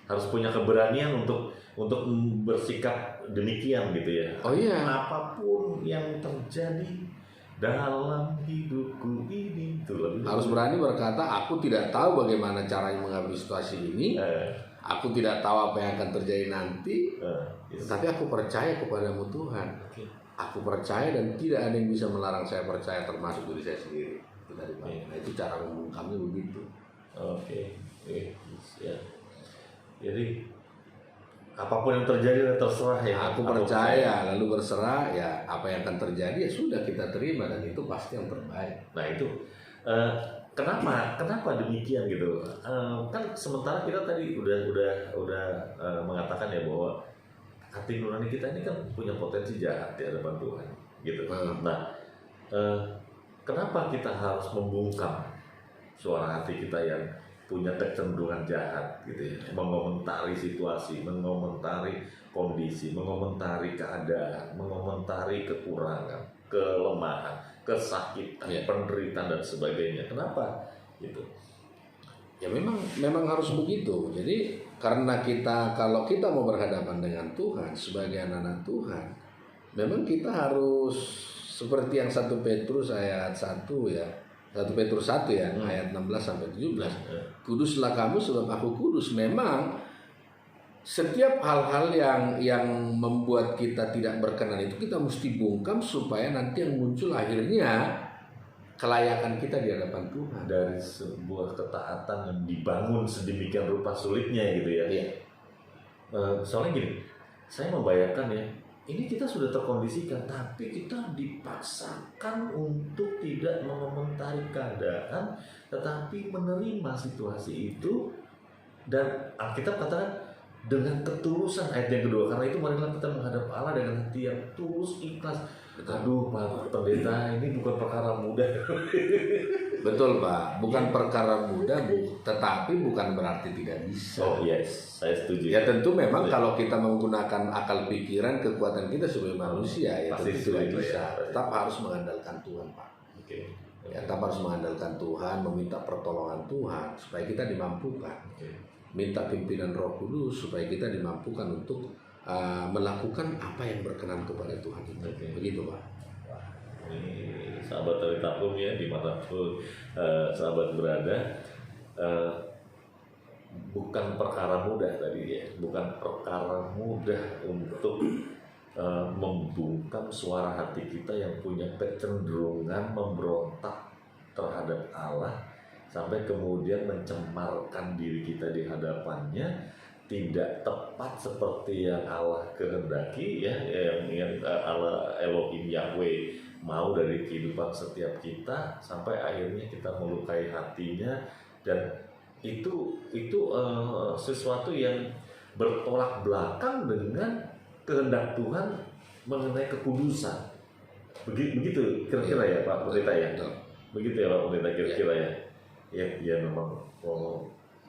Harus punya keberanian untuk bersikap demikian gitu ya. Oh iya. Apapun yang terjadi dalam hidupku ini itu harus berani berkata, aku tidak tahu bagaimana caranya menghadapi situasi ini. Aku tidak tahu apa yang akan terjadi nanti, tapi aku percaya kepadamu Tuhan. Aku percaya dan tidak ada yang bisa melarang saya percaya, termasuk diri saya sendiri. Itu dari Pak. Nah, itu cara membungkamnya begitu. Ya. Jadi apapun yang terjadi terserah ya. Aku percaya, lalu berserah ya, apa yang akan terjadi ya sudah kita terima dan itu pasti yang terbaik. Nah itu kenapa demikian gitu? Kan sementara kita tadi udah mengatakan ya bahwa hati nurani kita ini kan punya potensi jahat di hadapan Tuhan gitu. Nah kenapa kita harus membungkam suara hati kita yang punya kecenderungan jahat gitu ya, mengomentari situasi, mengomentari kondisi, mengomentari keadaan, mengomentari kekurangan, kelemahan, kesakitan, penderitaan dan sebagainya. Kenapa gitu? Ya memang harus begitu. Jadi karena kalau kita mau berhadapan dengan Tuhan sebagai anak-anak Tuhan, memang kita harus seperti yang 1 Petrus ayat 1 ya. 1 Petrus 1 ya, ayat 16 sampai 17. Kuduslah kamu sebab aku kudus. Memang setiap hal-hal yang membuat kita tidak berkenan itu kita mesti bungkam supaya nanti yang muncul akhirnya kelayakan kita di hadapan Tuhan. Dari sebuah ketaatan yang dibangun sedemikian rupa sulitnya gitu ya. Iya. Soalnya gini, saya membayangkan ya, ini kita sudah terkondisikan, tapi kita dipaksakan untuk tidak mengomentari keadaan, tetapi menerima situasi itu. Dan Alkitab katakan dengan ketulusan, ayat yang kedua, karena itu marilah kita menghadap Allah dengan hati yang tulus, ikhlas. Aduh Pak Pendeta, ini bukan perkara mudah. Betul Pak, bukan perkara mudah, tetapi bukan berarti tidak bisa. Oh yes, saya setuju. Ya tentu memang kalau kita menggunakan akal pikiran, kekuatan kita sebagai manusia ya pasti tentu tidak bisa. Ya, tetap harus mengandalkan Tuhan Pak. Ya, tetap harus mengandalkan Tuhan, meminta pertolongan Tuhan supaya kita dimampukan. Minta pimpinan Roh Kudus supaya kita dimampukan untuk melakukan apa yang berkenan kepada Tuhan itu. Begitu Pak. Ini sahabat dari Takum ya, dimanapun sahabat berada, bukan perkara mudah tadi ya, bukan perkara mudah untuk membungkam suara hati kita yang punya kecenderungan memberontak terhadap Allah sampai kemudian mencemarkan diri kita di hadapannya, tidak tepat seperti yang Allah kehendaki ya, yang Allah Elohim Yahweh mau dari kehidupan setiap kita, sampai akhirnya kita melukai hatinya. Dan itu sesuatu yang bertolak belakang dengan kehendak Tuhan mengenai kekudusan. Begitu kira-kira ya Pak Pendeta ya. Begitu ya Pak Pendeta kira-kira ya. Ya memang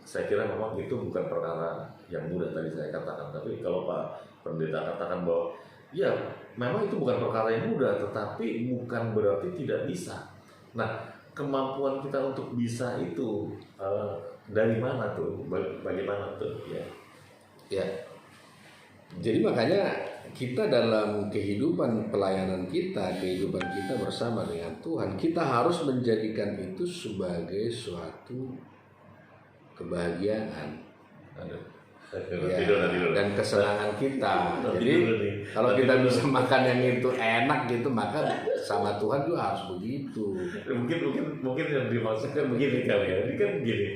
saya kira memang itu bukan perkara yang mudah tadi saya katakan. Tapi kalau Pak Pendeta katakan bahwa ya memang itu bukan perkara yang mudah, tetapi bukan berarti tidak bisa. Nah, kemampuan kita untuk bisa itu dari mana tuh? Bagaimana tuh? Ya. Ya. Jadi makanya kita dalam kehidupan pelayanan kita, kehidupan kita bersama dengan Tuhan, kita harus menjadikan itu sebagai suatu kebahagiaan. Ya, dan kesenangan kita. Jadi kalau kita bisa makan yang itu enak gitu, maka sama Tuhan juga harus begitu. Mungkin yang dimaksudkan begini kali ya. Ini kan begini,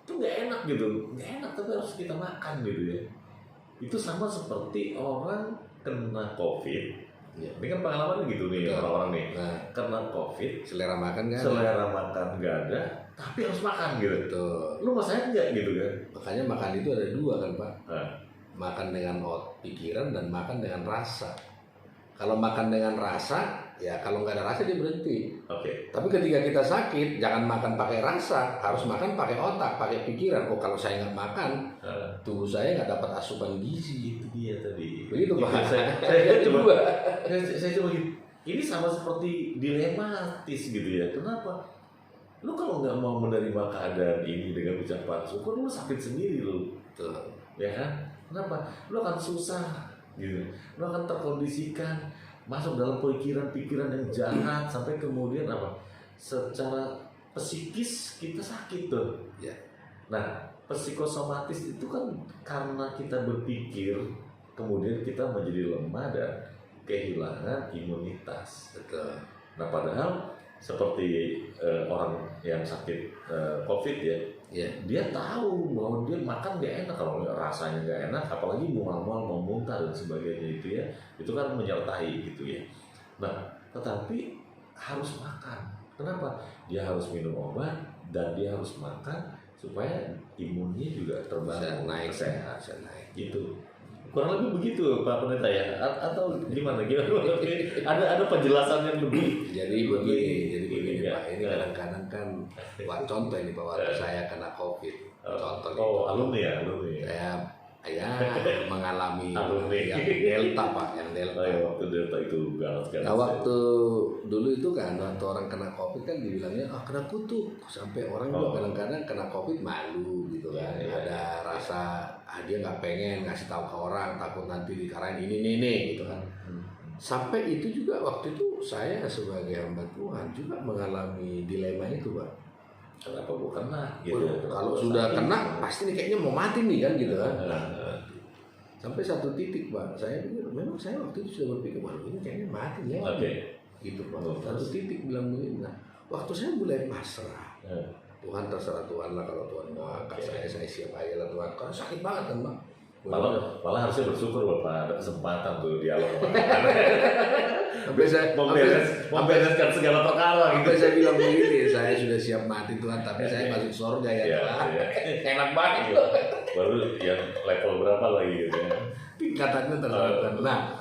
itu nggak enak gitu, nggak enak tapi harus kita makan gitu ya. Itu sama seperti orang kena COVID. Ya. Ini kan pengalaman gitu nih orang-orang nih. Nah, kena COVID, selera makan nggak ada. Selera makan nggak ada, tapi harus makan gitu. Betul. Lu masanya enggak gitu kan? Makanya makan itu ada dua kan Pak. Nah. Makan dengan pikiran dan makan dengan rasa. Kalau makan dengan rasa, ya kalau nggak ada rasa dia berhenti. Oke. Tapi ketika kita sakit, jangan makan pakai rasa, harus makan pakai otak, pakai pikiran. Oh kalau saya nggak makan, tubuh saya nggak dapat asupan gizi. Itu dia tadi. Begitu Pak. Saya coba gitu. Ini sama seperti dilematis gitu ya. Kenapa? Lu kalau nggak mau menerima keadaan ini dengan ucapan syukur, lu sakit sendiri lu. Betul. Ya kan? Kenapa? Lu akan susah gitu. Lu akan terkondisikan masuk dalam pikiran-pikiran yang jahat sampai kemudian apa? Secara psikis kita sakit tuh. Ya. Nah, psikosomatis itu kan karena kita berpikir kemudian kita menjadi lemah dan kehilangan imunitas. Betul. Nah, padahal seperti orang yang sakit COVID ya, dia tahu bahwa dia makan gak enak, kalau rasanya gak enak, apalagi mual-mual, mau muntah dan sebagainya itu ya, itu kan menyertai gitu ya. Nah, tetapi harus makan. Kenapa? Dia harus minum obat dan dia harus makan supaya imunnya juga terbangun, sehat, gitu. Kurang lebih begitu Pak Pendeta ya, atau gimana? Ada penjelasan yang lebih. Jadi begini Pak, ini kadang-kadang kan contoh ini Pak, waktu saya kena COVID, contoh itu. Alumni ya. Saya mengalami alumni yang Delta Pak, yang Delta. Waktu Delta itu galak sekali. Nah waktu dulu itu kan, waktu orang kena COVID kan dibilangnya kena kutuk, sampai orang juga kadang-kadang kena COVID malu gitu kan. Ada rasa dia nggak pengen ngasih tahu ke orang, takut nanti dikarain ini gitu kan. Sampai itu juga waktu itu saya sebagai hamba Tuhan juga mengalami dilema itu Pak. Kenapa gue kena? Gitu. Kalau sudah kena pasti nih kayaknya mau mati nih kan gitu kan. Sampai satu titik Pak, saya pikir memang saya waktu itu sudah berpikir waduh ini kayaknya mati ya. Gitu Pak. Satu titik bilang begini. Nah, waktu saya mulai pasrah. Tuhan terserah Tuhan lah, kalau Tuhan mau angkat saya siap aja lah Tuhan. Karena sakit banget kan Pak. Malah harusnya bersyukur Bapak ada kesempatan tuh dialog. Sampai saya membereskan segala perkara gitu. Sampai saya bilang begini, saya sudah siap mati Tuhan, tapi saya masuk surga ya Tuhan. Enak banget. Baru yang level berapa lagi gitu ya. Tingkatannya terlalu. Nah,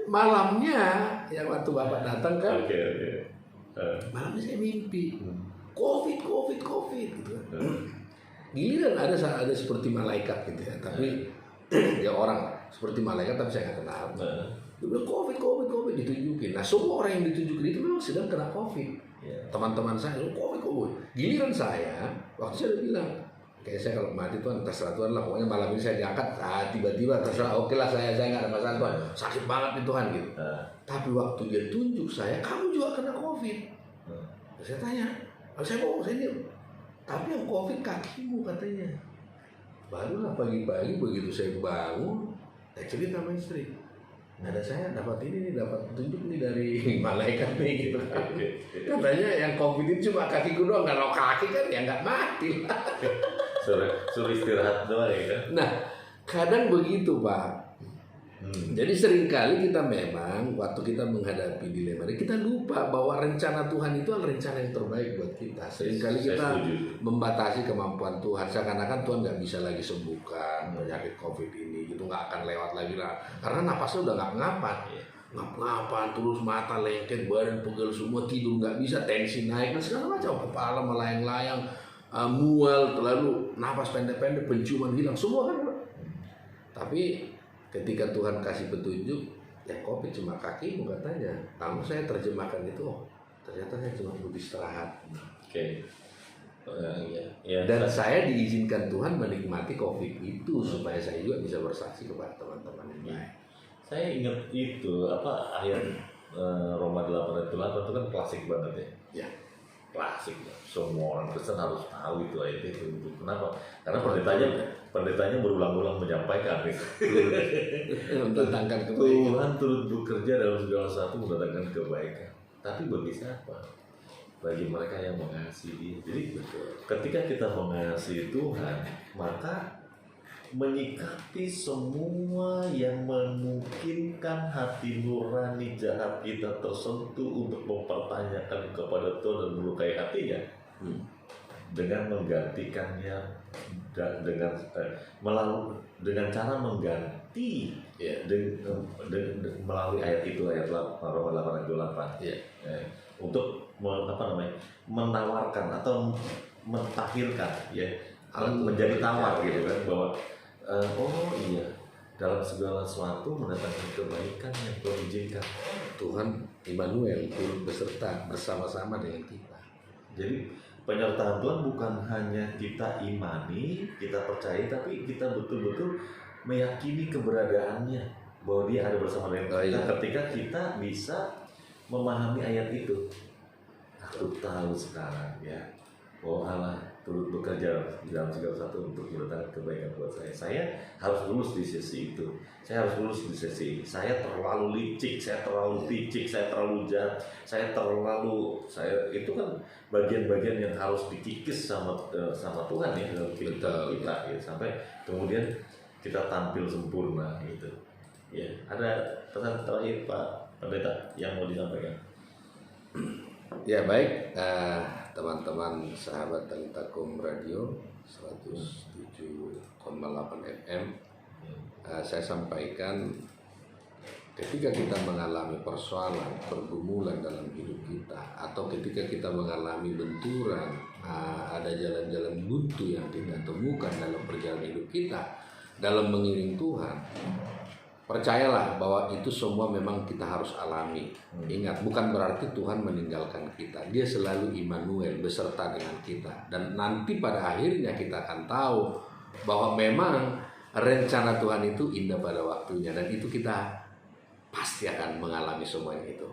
malamnya yang waktu Bapak datang kan. Malamnya saya mimpi. COVID gitu kan. Giliran ada seperti malaikat gitu ya, tapi ya orang seperti malaikat tapi saya nggak kenal. Dia bilang COVID ditunjukin. Nah semua orang yang ditunjukin itu memang sedang kena COVID. Teman-teman saya COVID. Giliran saya, waktu saya udah bilang, kayak saya kalau mati Tuhan terserah Tuhan lah, pokoknya malam ini saya diangkat. Tiba-tiba terserah, oke lah saya nggak ada masalah Tuhan. Sakit banget nih Tuhan gitu. Tapi waktu dia tunjuk saya, kamu juga kena COVID. Saya tanya, saya diam. Tapi yang COVID kakimu katanya. Barulah pagi-pagi begitu saya bangun, saya cerita sama istri. Ada saya dapat petunjuk nih dari malaikat nih gitu kan. Katanya yang COVID itu cuma kakiku doang, kalau kaki kan ya nggak mati. Suruh istirahat doang ya. Nah, kadang begitu Pak. Jadi seringkali kita memang waktu kita menghadapi dilema, kita lupa bahwa rencana Tuhan itu adalah rencana yang terbaik buat kita. Seringkali kita membatasi kemampuan Tuhan, seakan-akan Tuhan nggak bisa lagi sembuhkan penyakit COVID ini, gitu nggak akan lewat lagi lah. Karena napasnya udah nggak ngapa-ngapan, terus mata lengket, badan pegel semua, tidur nggak bisa, tensi naik, dan segala macam, kepala melayang-layang, mual, terlalu napas pendek-pendek, penciuman hilang, semua kan. Tapi ketika Tuhan kasih petunjuk, ya COVID cuma kakimu katanya. Lalu saya terjemahkan itu, ternyata saya cuma butuh istirahat. Oke. Iya. Ya, Dan saya diizinkan Tuhan menikmati COVID itu supaya saya juga bisa bersaksi kepada teman-teman yang lain. Saya ingat itu ayat Roma 8 ayat 8 itu kan klasik banget ya. Ya. Klasik. Semua orang Kristen harus tahu itu ayat itu. Kenapa? Karena pendetanya berulang-ulang menyampaikan itu. Mendatangkan kebaikan. Tuhan turut bekerja dalam segala sesuatu mendatangkan kebaikan. Tapi bagi siapa? Bagi mereka yang mengasihi. Jadi ketika kita mengasihi Tuhan, maka menyikapi semua yang memungkinkan hati nurani jahat kita tersentuh untuk mempertanyakan kepada Tuhan dan melukai hatinya, dengan menggantikannya dengan cara mengganti melalui ayat itu, ayat Roma 8 ayat 28 untuk menawarkan atau mentakhirkan menjadi tawar gitu kan, bahwa oh iya, dalam segala sesuatu mendatangkan kebaikan yang Tuhan izinkan. Tuhan Immanuel turut beserta bersama-sama dengan kita. Jadi penyertaan Tuhan bukan hanya kita imani, kita percaya, tapi kita betul-betul meyakini keberadaannya, bahwa Dia ada bersama dengan kita. Ketika kita bisa memahami ayat itu, aku tahu sekarang ya, bahwa Allah turut bekerja dalam segala sesuatu untuk mendatangkan kebaikan buat saya. Saya harus lulus di sisi itu. Saya harus lulus di sisi ini. Saya terlalu licik, saya terlalu picik, saya terlalu jahat, saya itu kan bagian-bagian yang harus dikikis sama Tuhan ya dalam kehidupan kita ya, sampai kemudian kita tampil sempurna gitu. Ya, ada pesan terakhir Pak Pendeta yang mau disampaikan? Ya baik, teman-teman sahabat dari Takum Radio 107,8 FM, saya sampaikan, ketika kita mengalami persoalan, pergumulan dalam hidup kita, atau ketika kita mengalami benturan, ada jalan-jalan buntu yang kita temukan dalam perjalanan hidup kita dalam mengiring Tuhan, percayalah bahwa itu semua memang kita harus alami. Ingat, bukan berarti Tuhan meninggalkan kita. Dia selalu Immanuel beserta dengan kita. Dan nanti pada akhirnya kita akan tahu bahwa memang rencana Tuhan itu indah pada waktunya. Dan itu kita pasti akan mengalami semuanya itu.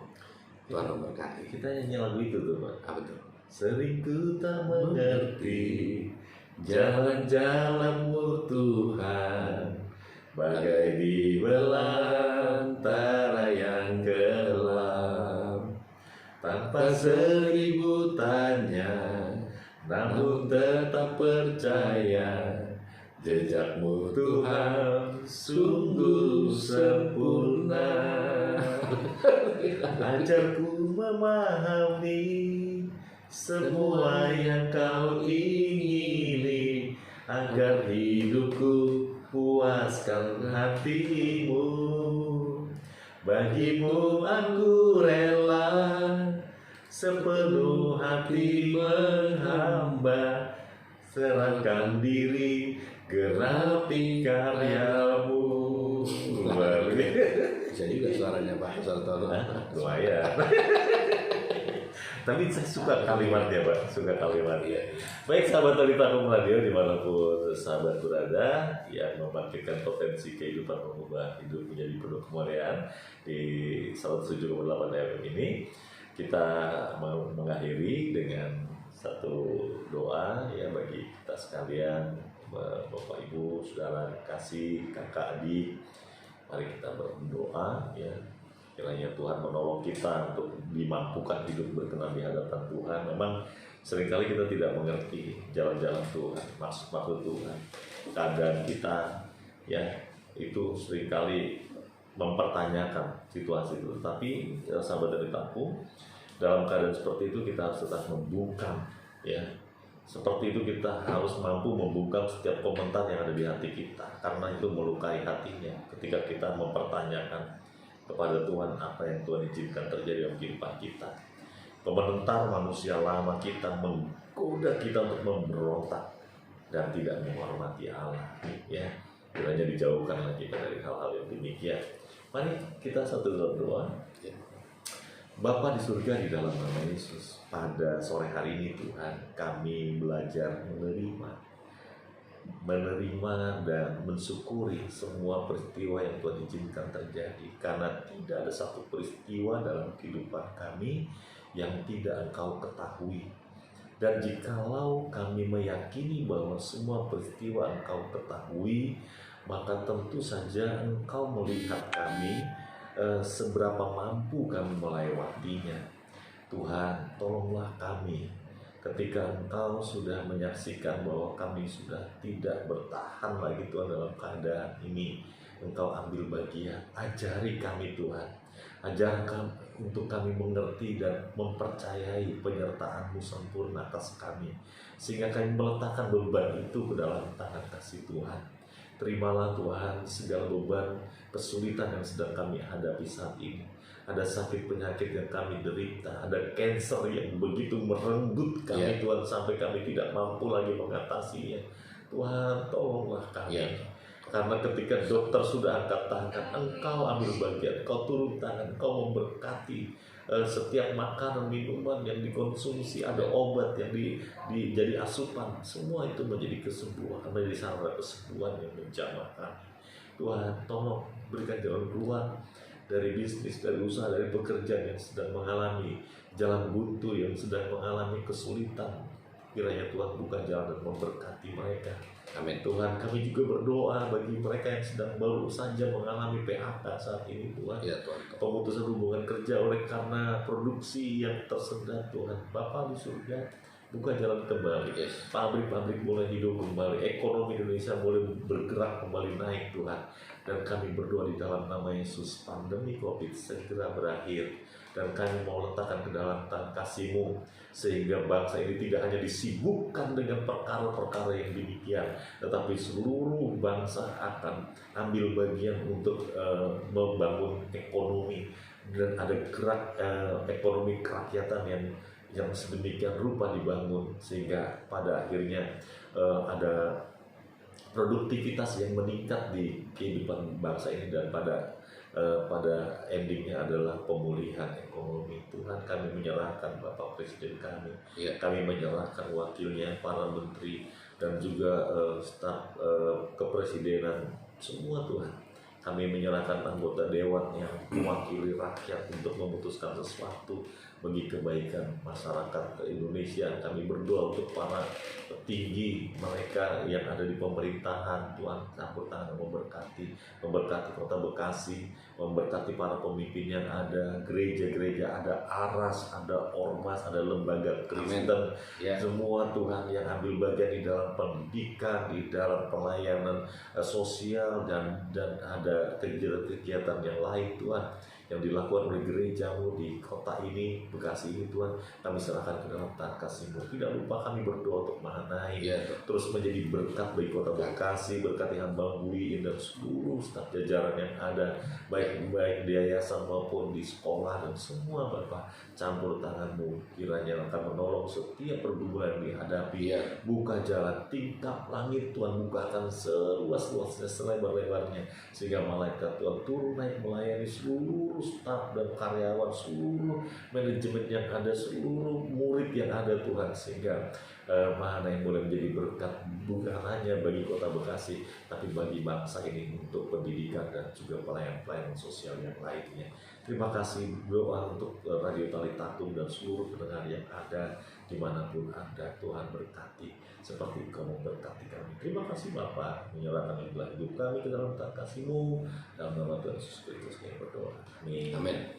Tuhan memberkati. Kita nyanyi lagu itu tuh Pak. Apa itu? Sering ku tak mengerti jalan-jalan-Mu Tuhan, bagai di belantara yang gelap, tanpa seribu tanya, namun tetap percaya, jejak-Mu Tuhan sungguh sempurna. Ajarku memahami semua yang Kau ingini, agar hidupku puaskan hati-Mu. Bagimu aku rela sepenuh hati menghamba, serahkan diri gerapi karya-Mu. Bisa juga suaranya Pak Sartono. Lumayan. Tapi saya suka kalimatnya Pak, suka kalimatnya. Baik sahabat dari Takum Radio dimanapun sahabat berada, yang membangkitkan potensi kehidupan, mengubah hidup menjadi penuh kemuliaan di 107,8 FM ini, kita mau mengakhiri dengan satu doa ya bagi kita sekalian, Bapak Ibu, saudara kasih, kakak adik, mari kita berdoa ya. Kiranya Tuhan menolong kita untuk dimampukan hidup berkenan di hadapan Tuhan. Memang seringkali kita tidak mengerti jalan-jalan Tuhan, maksud Tuhan. Keadaan kita ya itu seringkali mempertanyakan situasi itu. Tapi sahabat dari Takum, dalam keadaan seperti itu kita harus tetap membungkam ya. Seperti itu kita harus mampu membungkam setiap komentar yang ada di hati kita, karena itu melukai hatinya ketika kita mempertanyakan kepada Tuhan apa yang Tuhan izinkan terjadi dalam kehidupan kita. Komentar manusia lama kita menggoda kita untuk memberontak dan tidak menghormati Allah ya. Kiranya dijauhkanlah kita dari hal-hal yang demikian. Mari kita satu doa. Bapa di surga, di dalam nama Yesus, pada sore hari ini Tuhan, kami belajar menerima dan mensyukuri semua peristiwa yang Tuhan izinkan terjadi, karena tidak ada satu peristiwa dalam kehidupan kami yang tidak Engkau ketahui. Dan jikalau kami meyakini bahwa semua peristiwa Engkau ketahui, maka tentu saja Engkau melihat kami seberapa mampu kami melewatinya. Tuhan, tolonglah kami ketika Engkau sudah menyaksikan bahwa kami sudah tidak bertahan lagi Tuhan dalam keadaan ini. Engkau ambil bagian, ajari kami Tuhan, ajarkan untuk kami mengerti dan mempercayai penyertaan-Mu sempurna atas kami, sehingga kami meletakkan beban itu ke dalam tangan kasih Tuhan. Terimalah Tuhan segala beban kesulitan yang sedang kami hadapi saat ini. Ada sakit penyakit yang kami derita, ada cancer yang begitu merenggut kami Tuhan, sampai kami tidak mampu lagi mengatasinya. Tuhan, tolonglah kami. Karena ketika dokter sudah angkat tangan, Engkau ambil bagian, Engkau turun tangan, Engkau memberkati setiap makanan, minuman yang dikonsumsi, ada obat yang jadi asupan, semua itu menjadi kesembuhan, menjadi sarana kesembuhan yang menjamah kami. Tuhan, tolong berikan jalan keluar dari bisnis, dari usaha, dari pekerjaan yang sedang mengalami jalan buntu, yang sedang mengalami kesulitan. Kiranya Tuhan buka jalan dan memberkati mereka. Amin. Tuhan, kami juga berdoa bagi mereka yang sedang baru saja mengalami PHK saat ini Tuhan. Ya, Tuhan. Pemutusan hubungan kerja oleh karena produksi yang tersendat Tuhan. Bapa di surga, buka jalan kembali. Pabrik-pabrik boleh hidup kembali. Ekonomi Indonesia boleh bergerak kembali naik Tuhan. Dan kami berdoa di dalam nama Yesus, pandemi COVID segera berakhir. Dan kami mau letakkan ke dalam tangan kasih-Mu, sehingga bangsa ini tidak hanya disibukkan dengan perkara-perkara yang demikian, tetapi seluruh bangsa akan ambil bagian untuk membangun ekonomi, dan ada gerak ekonomi kerakyatan yang sedemikian rupa dibangun, sehingga pada akhirnya ada produktivitas yang meningkat di kehidupan bangsa ini, dan pada endingnya adalah pemulihan ekonomi. Tuhan, kami menyerahkan Bapak Presiden kami, kami menyerahkan wakilnya, para menteri, dan juga staf kepresidenan semua Tuhan. Kami menyerahkan anggota dewan yang mewakili rakyat untuk memutuskan sesuatu bagi kebaikan masyarakat Indonesia. Kami berdoa untuk para petinggi mereka yang ada di pemerintahan. Tuhan, campur tangan, memberkati kota Bekasi, memberkati para pemimpin yang ada, gereja-gereja, ada ARAS, ada Ormas, ada lembaga Kristen, semua Tuhan, yang ambil bagian di dalam pendidikan, di dalam pelayanan sosial, dan ada kegiatan-kegiatan yang lain Tuhan, yang dilakukan oleh gereja-Mu di kota ini, Bekasi ini Tuhan, kami serahkan ke dalam tangan kasih-Mu. Tidak lupa kami berdoa untuk Mahanaim, terus menjadi berkat bagi kota Bekasi, berkati hamba Wiin dan seluruh staf jajaran yang ada, baik di yayasan maupun di sekolah, dan semua Bapak, campur tangan-Mu, kiranya akan menolong setiap pergumulan yang dihadapi. Buka jalan, tingkap langit Tuhan, bukakan seluas-luasnya, selebar-lebarnya, sehingga malaikat Tuhan turun naik melayani seluruh staf dan karyawan, seluruh manajemen yang ada, seluruh murid yang ada Tuhan, sehingga Mahanaim boleh menjadi berkat bukan hanya bagi kota Bekasi, tapi bagi bangsa ini untuk pendidikan dan juga pelayanan sosial yang lainnya. Terima kasih, doa untuk Radio Tali Tatung dan seluruh pendengar yang ada dimanapun Anda. Tuhan berkati seperti Engkau memberkati kami. Terima kasih Bapa, menyerahkan hidup kami ke dalam tangan kasih-Mu, dalam nama Tuhan Yesus Kristus kami berdoa. Amin.